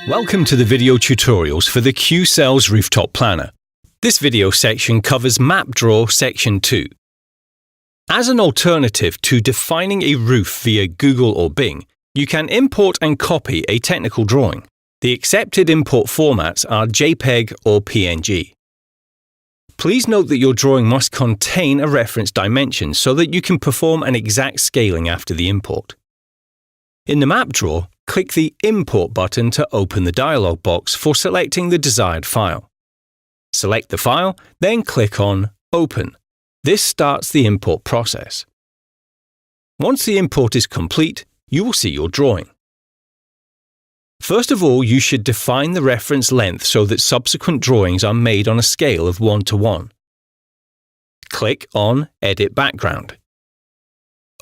Welcome to the video tutorials for the Q-Cells Rooftop Planner. This video section covers MapDrawer Section 2. As an alternative to defining a roof via Google or Bing, you can import and copy a technical drawing. The accepted import formats are JPEG or PNG. Please note that your drawing must contain a reference dimension so that you can perform an exact scaling after the import. In the MapDrawer, click the Import button to open the dialog box for selecting the desired file. Select the file, then click on Open. This starts the import process. Once the import is complete, you will see your drawing. First of all, you should define the reference length so that subsequent drawings are made on a scale of 1:1. Click on Edit Background.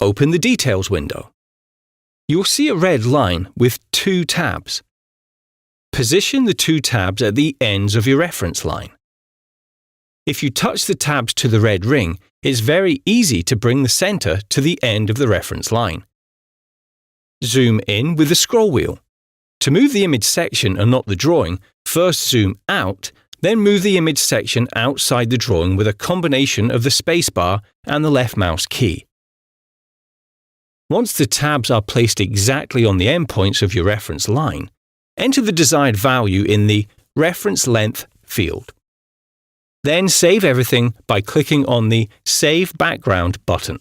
Open the Details window. You will see a red line with two tabs. Position the two tabs at the ends of your reference line. If you touch the tabs to the red ring, it's very easy to bring the center to the end of the reference line. Zoom in with the scroll wheel. To move the image section and not the drawing, first zoom out, then move the image section outside the drawing with a combination of the spacebar and the left mouse key. Once the tabs are placed exactly on the endpoints of your reference line, enter the desired value in the Reference Length field. Then save everything by clicking on the Save Background button.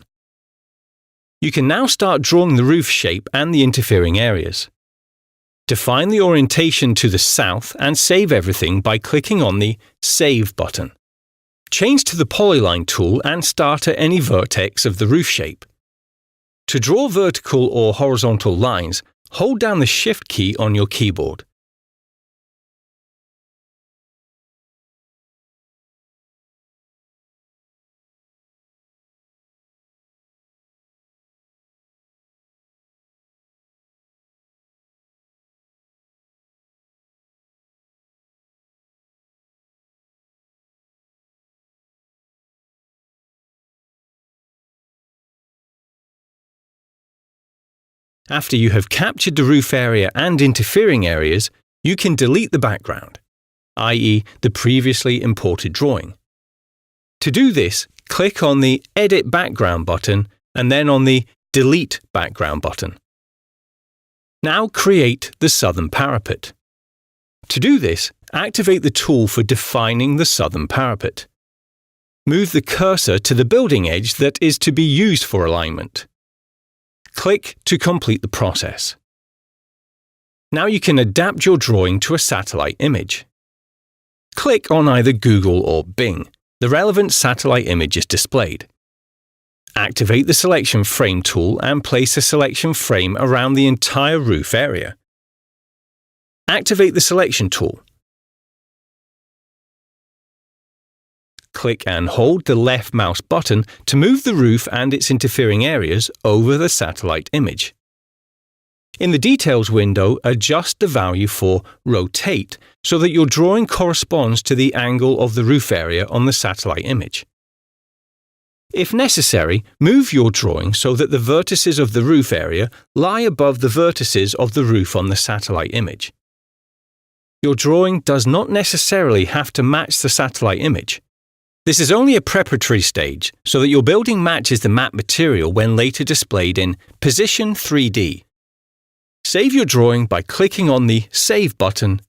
You can now start drawing the roof shape and the interfering areas. Define the orientation to the south and save everything by clicking on the Save button. Change to the Polyline Tool and start at any vertex of the roof shape. To draw vertical or horizontal lines, hold down the Shift key on your keyboard. After you have captured the roof area and interfering areas, you can delete the background, i.e. the previously imported drawing. To do this, click on the Edit Background button and then on the Delete Background button. Now create the southern parapet. To do this, activate the tool for defining the southern parapet. Move the cursor to the building edge that is to be used for alignment. Click to complete the process. Now you can adapt your drawing to a satellite image. Click on either Google or Bing. The relevant satellite image is displayed. Activate the Selection Frame tool and place a selection frame around the entire roof area. Activate the Selection tool. Click and hold the left mouse button to move the roof and its interfering areas over the satellite image. In the Details window, adjust the value for Rotate so that your drawing corresponds to the angle of the roof area on the satellite image. If necessary, move your drawing so that the vertices of the roof area lie above the vertices of the roof on the satellite image. Your drawing does not necessarily have to match the satellite image. This is only a preparatory stage so that your building matches the map material when later displayed in Position 3D. Save your drawing by clicking on the Save button